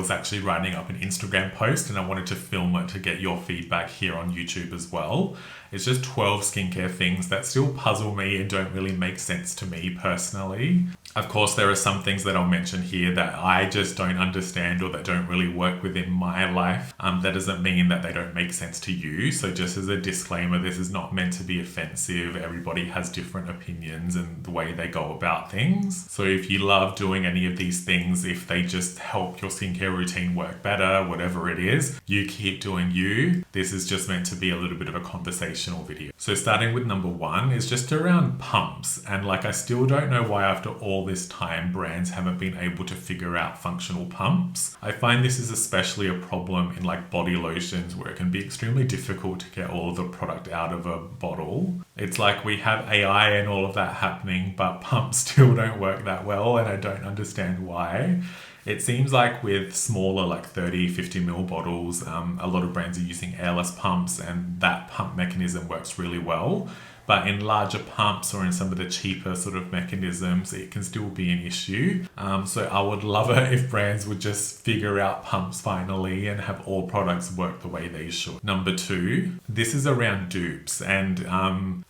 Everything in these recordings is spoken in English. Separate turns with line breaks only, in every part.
was actually writing up an Instagram post and I wanted to film it to get your feedback here on YouTube as well. It's just 12 skincare things that still puzzle me and don't really make sense to me personally. Of course, there are some things that I'll mention here that I just don't understand or that don't really work within my life. That doesn't mean that they don't make sense to you. So just as a disclaimer, this is not meant to be offensive. Everybody has different opinions and the way they go about things. So if you love doing any of these things, if they just help your skincare routine work better, whatever it is, you keep doing you. This is just meant to be a little bit of a conversational video. So starting with number 1 is just around pumps. And like, I still don't know why after all this time brands haven't been able to figure out functional pumps. I find this is especially a problem in like body lotions where it can be extremely difficult to get all of the product out of a bottle. It's like we have AI and all of that happening, but pumps still don't work that well, and I don't understand why. It seems like with smaller, like 30, 50 ml bottles, a lot of brands are using airless pumps and that pump mechanism works really well. But in larger pumps or in some of the cheaper sort of mechanisms, it can still be an issue. So I would love it if brands would just figure out pumps finally and have all products work the way they should. Number 2, this is around dupes. And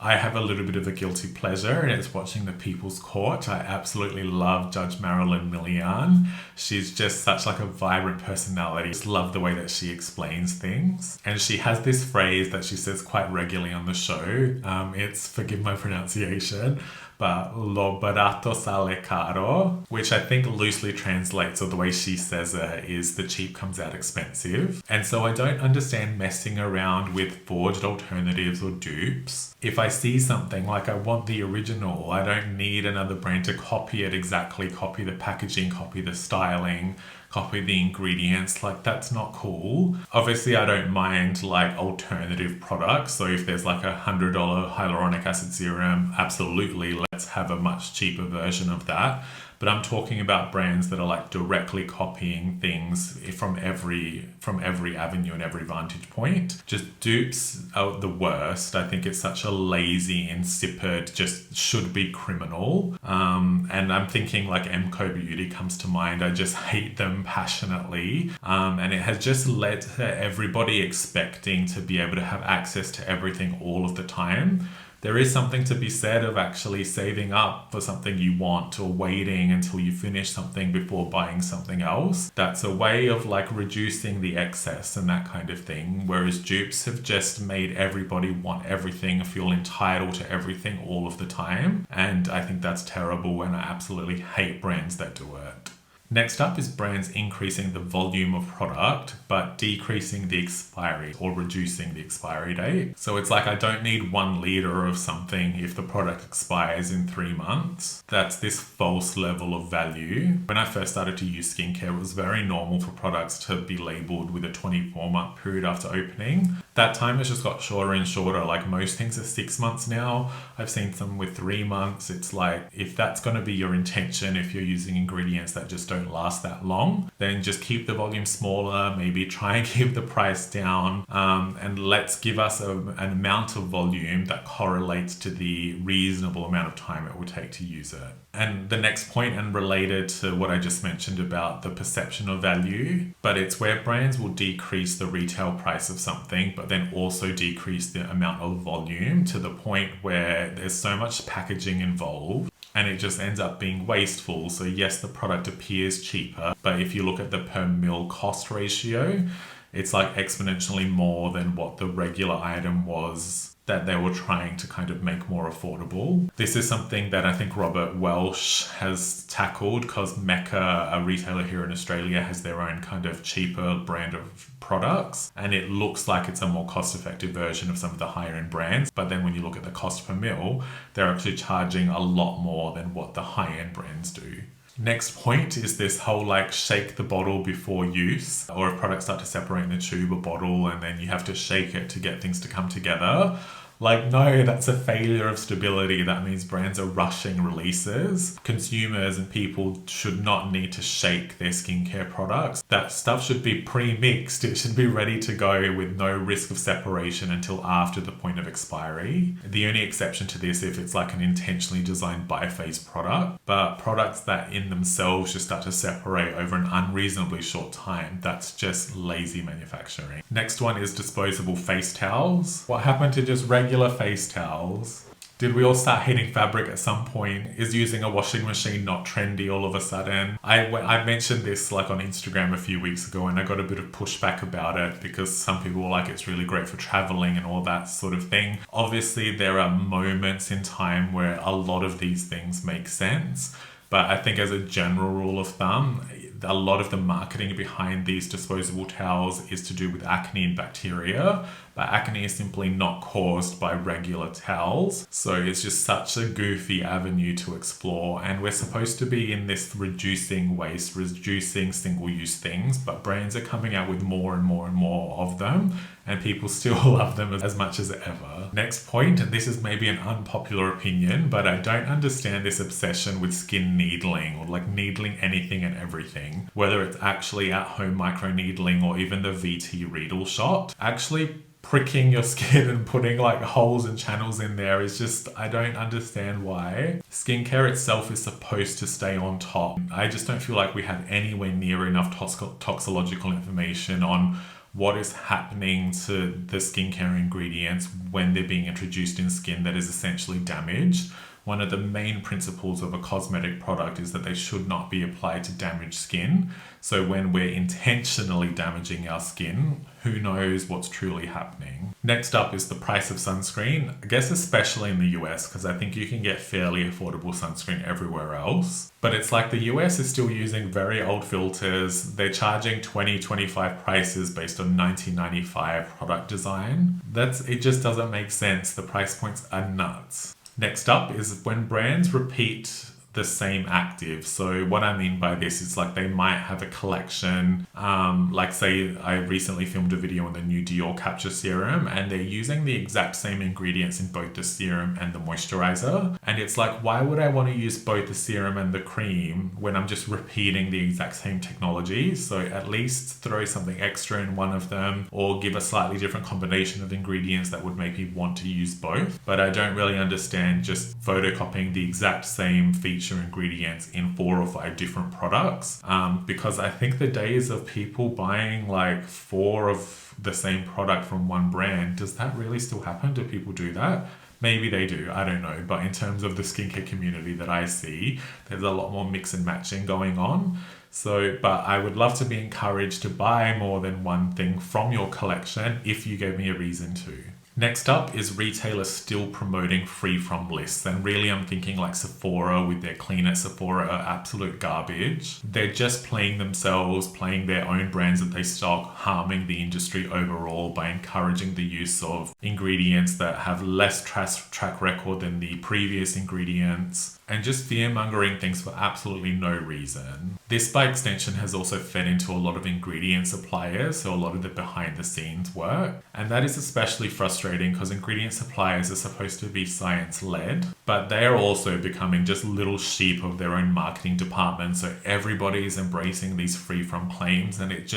I have a little bit of a guilty pleasure, and it's watching The People's Court. I absolutely love Judge Marilyn Milian. She's just such like a vibrant personality. I just love the way that she explains things. And she has this phrase that she says quite regularly on the show. It's, forgive my pronunciation, but lo barato sale caro, which I think loosely translates, or the way she says it is, the cheap comes out expensive. And so I don't understand messing around with forged alternatives or dupes. If I see something, like I want the original, I don't need another brand to copy it exactly, copy the packaging, copy the styling, copy the ingredients. Like, that's not cool. Obviously, I don't mind like alternative products. So if there's like $100 hyaluronic acid serum, absolutely, let's have a much cheaper version of that. But I'm talking about brands that are like directly copying things from every avenue and every vantage point. Just dupes are the worst. I think it's such a lazy, insipid, just should be criminal. And I'm thinking like MCO Beauty comes to mind. I just hate them passionately. And it has just led to everybody expecting to be able to have access to everything all of the time. There is something to be said of actually saving up for something you want or waiting until you finish something before buying something else. That's a way of like reducing the excess and that kind of thing. Whereas dupes have just made everybody want everything, feel entitled to everything all of the time. And I think that's terrible, and I absolutely hate brands that do it. Next up is brands increasing the volume of product, but decreasing the expiry or reducing the expiry date. So it's like, I don't need 1 liter of something if the product expires in 3 months. That's this false level of value. When I first started to use skincare, it was very normal for products to be labeled with a 24-month period after opening. That time has just got shorter and shorter. Like, most things are 6 months now. I've seen some with 3 months. It's like, if that's going to be your intention, if you're using ingredients that just don't last that long, then just keep the volume smaller, maybe try and keep the price down, and let's give us an amount of volume that correlates to the reasonable amount of time it will take to use it. And the next point, and related to what I just mentioned about the perception of value, but it's where brands will decrease the retail price of something, but then also decrease the amount of volume to the point where there's so much packaging involved and it just ends up being wasteful. So yes, the product appears cheaper, but if you look at the per mil cost ratio, it's like exponentially more than what the regular item was that they were trying to kind of make more affordable. This is something that I think Robert Welsh has tackled, because Mecca, a retailer here in Australia, has their own kind of cheaper brand of products, and it looks like it's a more cost-effective version of some of the higher-end brands. But then when you look at the cost per mil, they're actually charging a lot more than what the high-end brands do. Next point is this whole like shake the bottle before use, or if products start to separate in the tube or bottle and then you have to shake it to get things to come together. Like, no, that's a failure of stability. That means brands are rushing releases. Consumers and people should not need to shake their skincare products. That stuff should be pre-mixed. It should be ready to go with no risk of separation until after the point of expiry. The only exception to this if it's like an intentionally designed bi-phase product, but products that in themselves just start to separate over an unreasonably short time, that's just lazy manufacturing. Next one is disposable face towels. What happened to just regular face towels? Did we all start hating fabric at some point? Is using a washing machine not trendy all of a sudden? I mentioned this like on Instagram a few weeks ago and I got a bit of pushback about it because some people were like, it's really great for traveling and all that sort of thing. Obviously, there are moments in time where a lot of these things make sense. But I think as a general rule of thumb, a lot of the marketing behind these disposable towels is to do with acne and bacteria, but acne is simply not caused by regular towels. So it's just such a goofy avenue to explore. And we're supposed to be in this reducing waste, reducing single-use things, but brands are coming out with more and more and more of them, and people still love them as much as ever. Next point, and this is maybe an unpopular opinion, but I don't understand this obsession with skin needling or like needling anything and everything, whether it's actually at-home microneedling or even the VT Riedel shot. Actually pricking your skin and putting like holes and channels in there is just, I don't understand why. Skincare itself is supposed to stay on top. I just don't feel like we have anywhere near enough toxicological information on what is happening to the skincare ingredients when they're being introduced in skin that is essentially damaged. One of the main principles of a cosmetic product is that they should not be applied to damaged skin. So when we're intentionally damaging our skin, who knows what's truly happening? Next up is the price of sunscreen. I guess especially in the US, because I think you can get fairly affordable sunscreen everywhere else. But it's like the US is still using very old filters. They're charging 2025 prices based on 1995 product design. It just doesn't make sense. The price points are nuts. Next up is when brands repeat the same active. So what I mean by this is like they might have a collection, like say I recently filmed a video on the new Dior Capture Serum and they're using the exact same ingredients in both the serum and the moisturizer. And it's like, why would I want to use both the serum and the cream when I'm just repeating the exact same technology? So at least throw something extra in one of them or give a slightly different combination of ingredients that would make me want to use both. But I don't really understand just photocopying the exact same feature ingredients in 4 or 5 different products, because I think the days of people buying like 4 of the same product from one brand, does that really still happen? Do people do that? Maybe they do, I don't know. But in terms of the skincare community that I see, there's a lot more mix and matching going on. So, but I would love to be encouraged to buy more than one thing from your collection if you gave me a reason to. Next up is retailers still promoting free from lists. And really I'm thinking like Sephora with their Clean at Sephora are absolute garbage. They're just playing themselves, playing their own brands that they stock, harming the industry overall by encouraging the use of ingredients that have less track record than the previous ingredients, and just fear-mongering things for absolutely no reason. This, by extension, has also fed into a lot of ingredient suppliers, so a lot of the behind-the-scenes work. And that is especially frustrating because ingredient suppliers are supposed to be science-led, but they are also becoming just little sheep of their own marketing department, so everybody is embracing these free-from claims, and it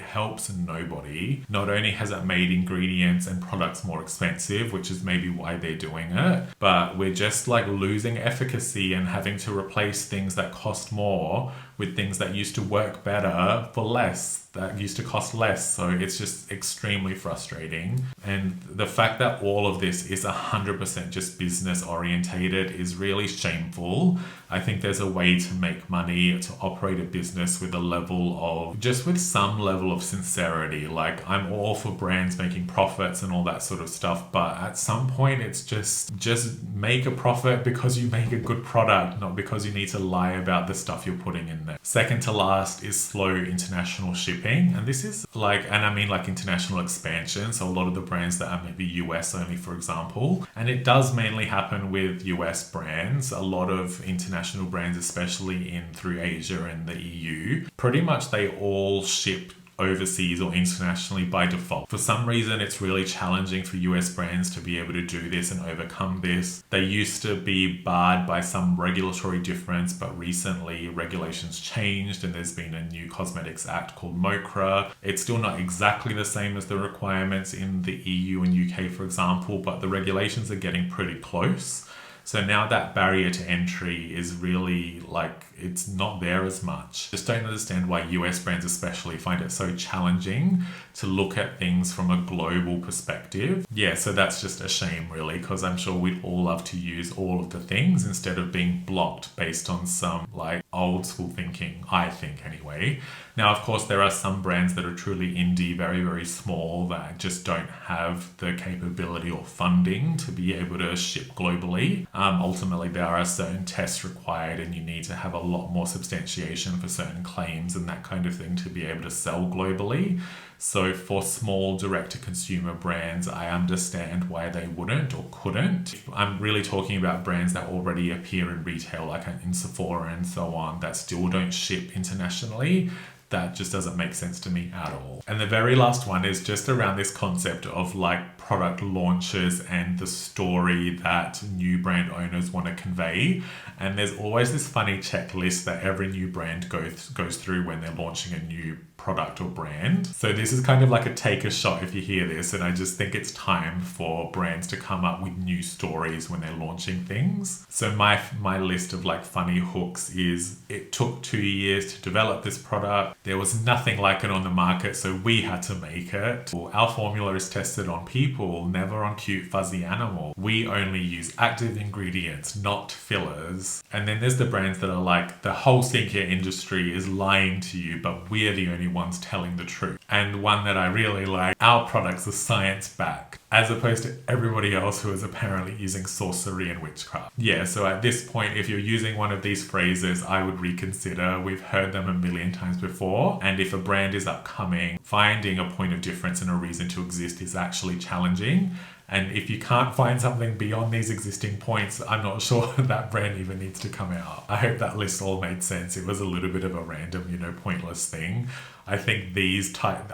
helps nobody. Not only has it made ingredients and products more expensive, which is maybe why they're doing it, but we're just like losing efficacy and having to replace things that cost more with things that used to work better for less, that used to cost less. So it's just extremely frustrating. And the fact that all of this is 100% just business orientated is really shameful. I think there's a way to make money, to operate a business with with some level of sincerity. Like, I'm all for brands making profits and all that sort of stuff, but at some point it's just make a profit because you make a good product, not because you need to lie about the stuff you're putting in there. Second to last is slow international shipping. And this is I mean international expansion. So a lot of the brands that are maybe US only, for example, and it does mainly happen with US brands. A lot of international brands, especially through Asia and the EU, pretty much they all ship overseas or internationally by default. For some reason, it's really challenging for US brands to be able to do this and overcome this. They used to be barred by some regulatory difference, but recently regulations changed and there's been a new Cosmetics Act called MOCRA. It's still not exactly the same as the requirements in the EU and UK, for example, but the regulations are getting pretty close. So now that barrier to entry is really like, it's not there as much. Just don't understand why US brands especially find it so challenging to look at things from a global perspective. Yeah, so that's just a shame really, because I'm sure we'd all love to use all of the things instead of being blocked based on some like old school thinking, I think anyway. Now, of course, there are some brands that are truly indie, very, very small, that just don't have the capability or funding to be able to ship globally. Ultimately, there are certain tests required and you need to have a lot more substantiation for certain claims and that kind of thing to be able to sell globally. So for small direct-to-consumer brands, I understand why they wouldn't or couldn't. I'm really talking about brands that already appear in retail, like in Sephora and so on, that still don't ship internationally. That just doesn't make sense to me at all. And the very last one is just around this concept of like product launches and the story that new brand owners want to convey. And there's always this funny checklist that every new brand goes through when they're launching a new product or brand. So this is kind of like a take a shot if you hear this, and I just think it's time for brands to come up with new stories when they're launching things. So my list of like funny hooks is, it took 2 years to develop this product. There was nothing like it on the market, so we had to make it. Our formula is tested on people, never on cute fuzzy animals. We only use active ingredients, not fillers. And then there's the brands that are like, the whole skincare industry is lying to you, but we're the only ones telling the truth. And one that I really like, our products are science-backed, as opposed to everybody else who is apparently using sorcery and witchcraft. Yeah, so at this point, if you're using one of these phrases, I would reconsider. We've heard them a million times before. And if a brand is upcoming, finding a point of difference and a reason to exist is actually challenging. And if you can't find something beyond these existing points, I'm not sure that brand even needs to come out. I hope that list all made sense. It was a little bit of a random, pointless thing. I think this type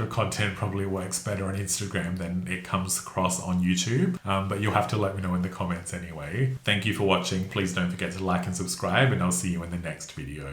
of content probably works better on Instagram than it comes across on YouTube. But you'll have to let me know in the comments anyway. Thank you for watching. Please don't forget to like and subscribe, and I'll see you in the next video.